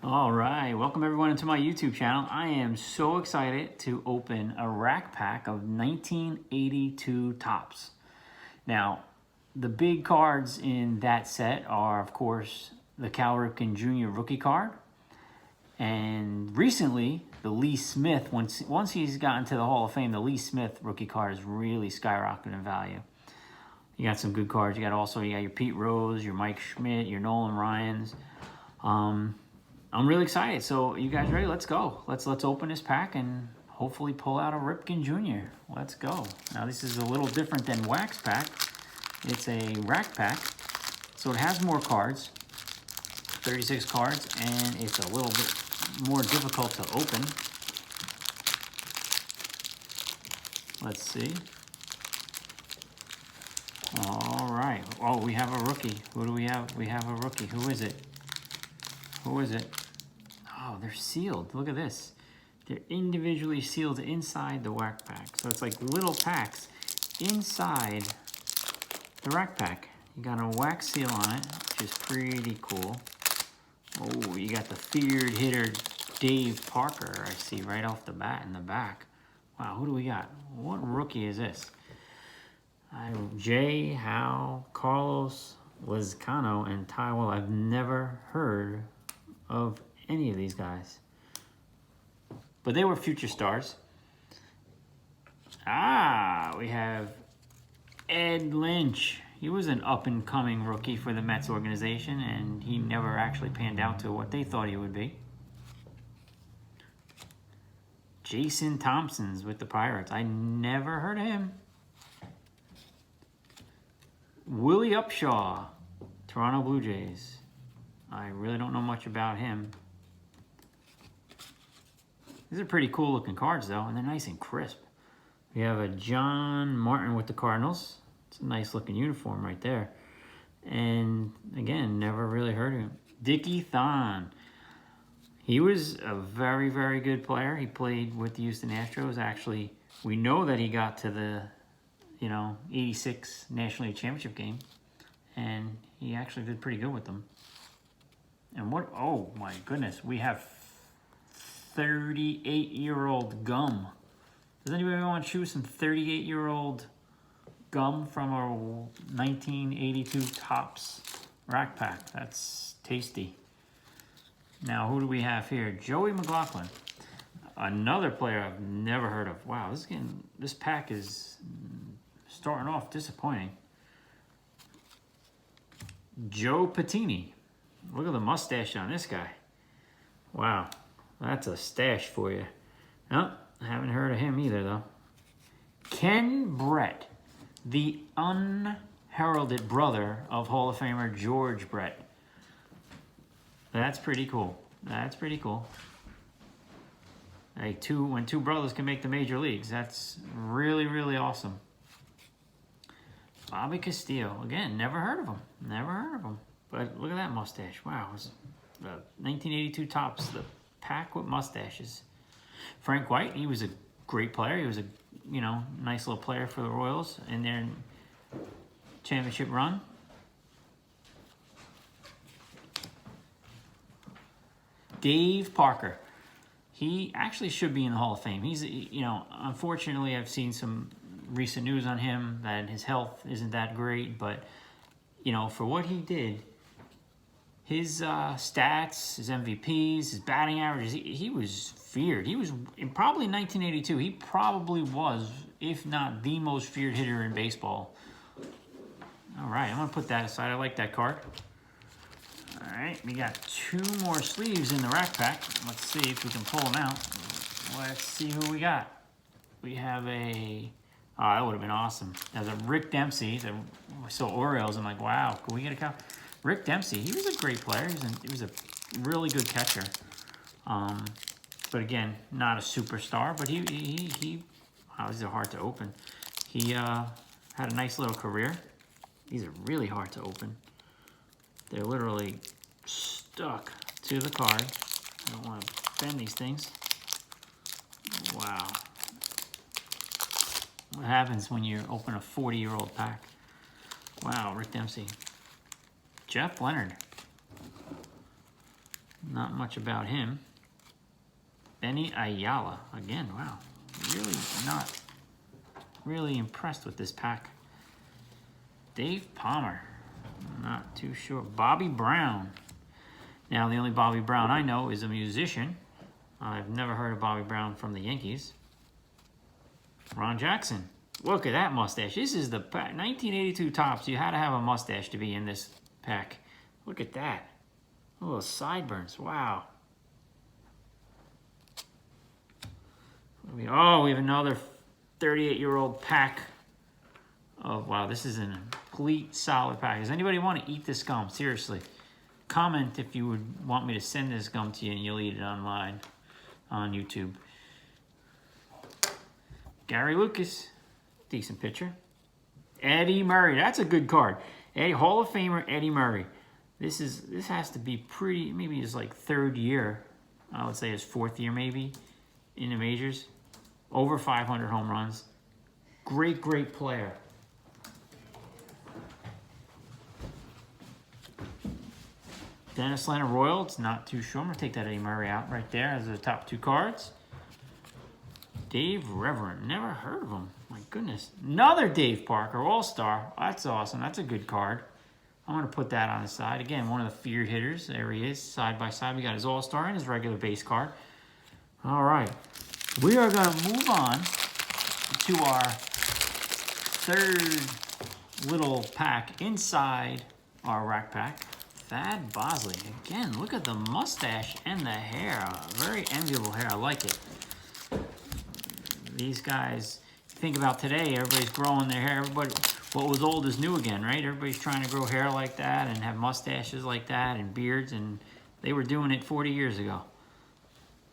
All right, welcome everyone into my YouTube channel. I am so excited to open a rack pack of 1982 Topps. Now, the big cards in that set are, of course, the Cal Ripken Jr. rookie card. And recently, the Lee Smith, once he's gotten to the Hall of Fame, the Lee Smith rookie card is really skyrocketing in value. You got some good cards. You got your Pete Rose, your Mike Schmidt, your Nolan Ryans. I'm really excited. So you guys ready? Let's go. Let's open this pack and hopefully pull out a Ripken Jr. Let's go. Now this is a little different than wax pack. It's a rack pack. So it has more cards, 36 cards, and it's a little bit more difficult to open. Let's see. All right. Oh, we have a rookie. Who do we have? We have a rookie. Who is it? Who is it? Oh, they're sealed. Look at this. They're individually sealed inside the rack pack. So it's like little packs inside the rack pack. You got a wax seal on it, which is pretty cool. Oh, you got the feared hitter Dave Parker, I see right off the bat in the back. Wow, who do we got? What rookie is this? Jay, Hal, Carlos, Lizcano, and Tywell. I've never heard of any of these guys, but they were future stars. We have Ed Lynch. He was an up-and-coming rookie for the Mets organization, and he never actually panned out to what they thought he would be. Jason Thompson's with the Pirates. I never heard of him. Willie Upshaw, Toronto Blue Jays. I really don't know much about him. These are pretty cool looking cards though, and they're nice and crisp. We have a John Martin with the Cardinals. It's a nice looking uniform right there. And again, never really heard of him. Dickie Thon. He was a very, very good player. He played with the Houston Astros. Actually, we know that he got to the 86 National League Championship game. And he actually did pretty good with them. And oh my goodness, we have 38-year-old gum. Does anybody want to choose some 38-year-old gum from our 1982 Topps rack pack? That's tasty. Now, who do we have here? Joey McLaughlin, another player I've never heard of. Wow, this pack is starting off disappointing. Joe Patini. Look at the mustache on this guy. Wow, that's a stash for you. Oh, I haven't heard of him either, though. Ken Brett, the unheralded brother of Hall of Famer George Brett. That's pretty cool. That's pretty cool. Hey, when two brothers can make the major leagues, that's really, really awesome. Bobby Castillo. Again, never heard of him. Never heard of him. But look at that mustache. Wow. It was 1982 Topps, the pack with mustaches. Frank White, he was a great player. He was a, nice little player for the Royals in their championship run. Dave Parker. He actually should be in the Hall of Fame. He's, unfortunately, I've seen some recent news on him that his health isn't that great, but, for what he did, his stats, his MVPs, his batting averages, he was feared. He was, probably in 1982, he probably was, if not the most feared hitter in baseball. All right, I'm going to put that aside. I like that card. All right, we got two more sleeves in the rack pack. Let's see if we can pull them out. Let's see who we got. We have that would have been awesome. There's a Rick Dempsey. I saw Orioles. I'm like, wow, can we get a copy? Rick Dempsey, he was a great player. He was a really good catcher. But again, not a superstar, but wow, these are hard to open. He had a nice little career. These are really hard to open. They're literally stuck to the card. I don't want to bend these things. Wow. What happens when you open a 40-year-old pack? Wow, Rick Dempsey. Jeff Leonard. Not much about him. Benny Ayala. Again, wow. Really not really impressed with this pack. Dave Palmer. Not too sure. Bobby Brown. Now, the only Bobby Brown I know is a musician. I've never heard of Bobby Brown from the Yankees. Ron Jackson. Look at that mustache. This is the pack. 1982 Topps. You had to have a mustache to be in this pack. Look at that. Oh, sideburns. Wow. Oh, we have another 38-year-old pack of, wow, this is a complete solid pack. Does anybody want to eat this gum? Seriously. Comment if you would want me to send this gum to you and you'll eat it online on YouTube. Gary Lucas. Decent pitcher. Eddie Murray. That's a good card. Hall of Famer Eddie Murray. This has to be pretty, maybe his like third year. I would say his fourth year maybe in the majors. Over 500 home runs. Great, great player. Dennis Leonard Royal, it's not too sure. I'm going to take that Eddie Murray out right there as the top two cards. Dave Reverend, never heard of him. My goodness. Another Dave Parker, All-Star. That's awesome. That's a good card. I'm going to put that on the side. Again, one of the feared hitters. There he is, side by side. We got his All-Star and his regular base card. All right. We are going to move on to our third little pack inside our rack pack. Thad Bosley. Again, look at the mustache and the hair. Very enviable hair. I like it. These guys, think about today, everybody's growing their hair. Everybody, what was old is new again, right? Everybody's trying to grow hair like that and have mustaches like that and beards, and they were doing it 40 years ago.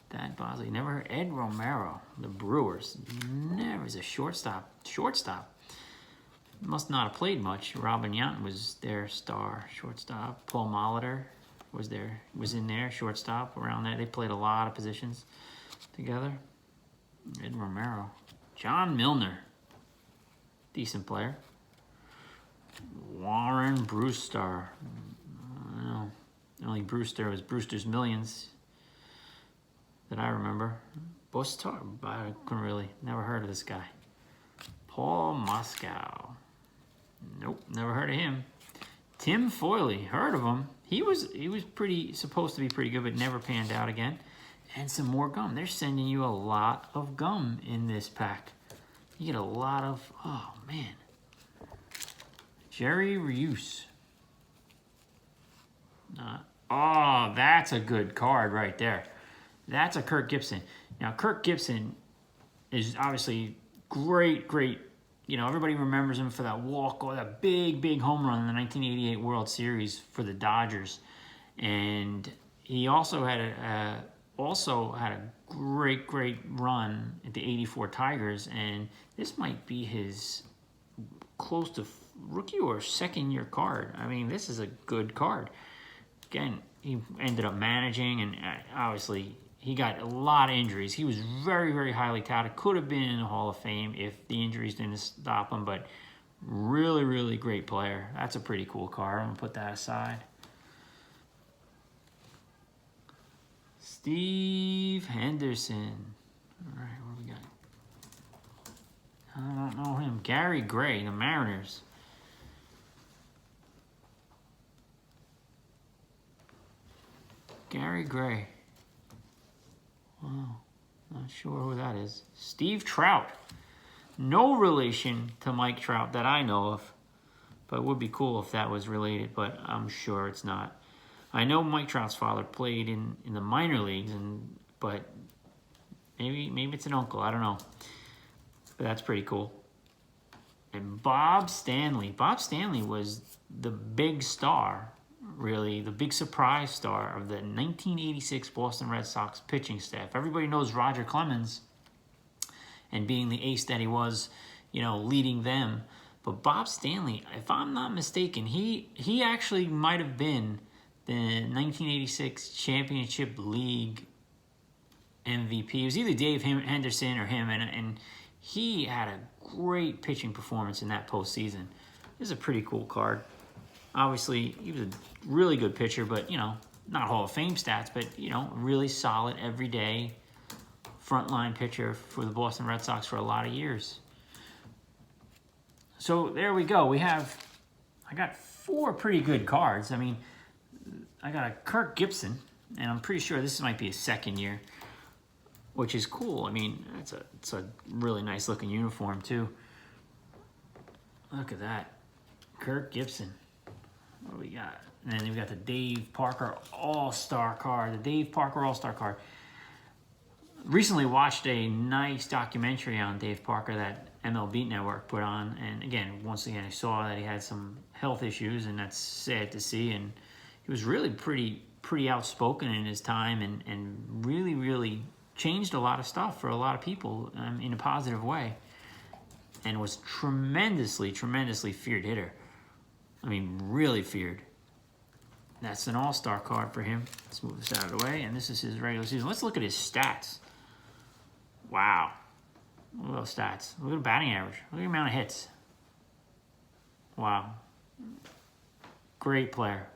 Thad Bosley. Never heard. Ed Romero, the Brewers. Never. He's a shortstop. Must not have played much. Robin Yount was their star shortstop. Paul Molitor was in there, shortstop around there. They played a lot of positions together. Ed Romero. John Milner. Decent player. Warren Brewster. I don't know. The only Brewster was Brewster's Millions that I remember. Bostar. I couldn't really. Never heard of this guy. Paul Moscow. Nope, never heard of him. Tim Foyley, heard of him. He was supposed to be pretty good, but never panned out again. And some more gum. They're sending you a lot of gum in this pack. You get a lot of, oh man. Jerry Rios. Oh, that's a good card right there. That's a Kirk Gibson. Now, Kirk Gibson is obviously great. You know, everybody remembers him for that walk or that big home run in the 1988 World Series for the Dodgers. And he also had a great run at the 84 Tigers. And this might be his close to rookie or second year card. I mean, this is a good card. Again, he ended up managing, and obviously he got a lot of injuries. He was very highly touted. Could have been in the Hall of Fame if the injuries didn't stop him, but really great player. That's a pretty cool card. I'm going to put that aside. Steve Henderson. All right, what do we got? I don't know him. Gary Gray, the Mariners. Gary Gray. Wow, not sure who that is. Steve Trout. No relation to Mike Trout that I know of, but it would be cool if that was related, but I'm sure it's not. I know Mike Trout's father played in the minor leagues, but maybe it's an uncle. I don't know. But that's pretty cool. And Bob Stanley. Bob Stanley was the big star, really, the big surprise star of the 1986 Boston Red Sox pitching staff. Everybody knows Roger Clemens and being the ace that he was, you know, leading them. But Bob Stanley, if I'm not mistaken, he actually might have been the 1986 Championship League MVP. It was either Dave Henderson or him, and he had a great pitching performance in that postseason. This is a pretty cool card. Obviously, he was a really good pitcher, but, you know, not Hall of Fame stats, but, you know, really solid everyday frontline pitcher for the Boston Red Sox for a lot of years. So there we go. I got 4 pretty good cards. I mean, I got a Kirk Gibson, and I'm pretty sure this might be his second year, which is cool. I mean, it's a really nice looking uniform too. Look at that. Kirk Gibson. What do we got? And then we got the Dave Parker All-Star card. The Dave Parker All-Star card. Recently watched a nice documentary on Dave Parker that MLB Network put on. And again, once again, I saw that he had some health issues, and that's sad to see. And he was really pretty outspoken in his time, and really, really changed a lot of stuff for a lot of people in a positive way. And was tremendously feared hitter. I mean, really feared. That's an all-star card for him. Let's move this out of the way. And this is his regular season. Let's look at his stats. Wow. Look at those stats. Look at the batting average. Look at the amount of hits. Wow. Great player.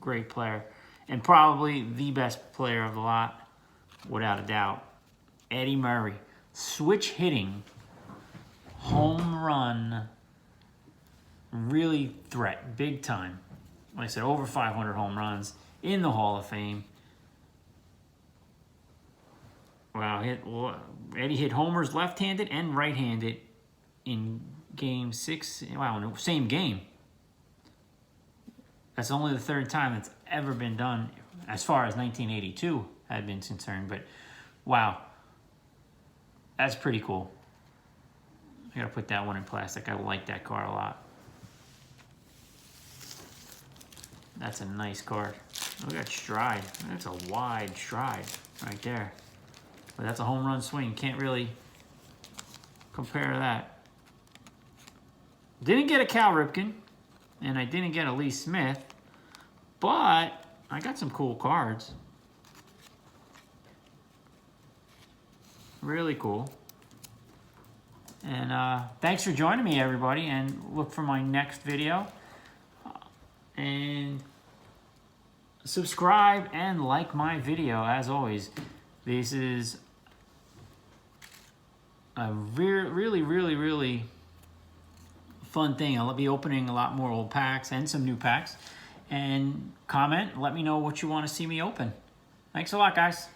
Great player. And probably the best player of the lot, without a doubt. Eddie Murray. Switch hitting. Home run. Really threat. Big time. Like I said, over 500 home runs in the Hall of Fame. Wow, Eddie hit homers left-handed and right-handed in Game 6. Wow, in the same game. That's only the 3rd time it's ever been done, as far as 1982 had been concerned. But wow, that's pretty cool. I gotta put that one in plastic. I like that card a lot. That's a nice card. Look at that stride. That's a wide stride right there. But that's a home run swing. Can't really compare to that. Didn't get a Cal Ripken, and I didn't get a Lee Smith, but I got some cool cards. Really cool. And thanks for joining me, everybody, and look for my next video. And subscribe and like my video, as always. This is a really fun thing. I'll be opening a lot more old packs and some new packs. And comment, let me know what you want to see me open. Thanks a lot, guys.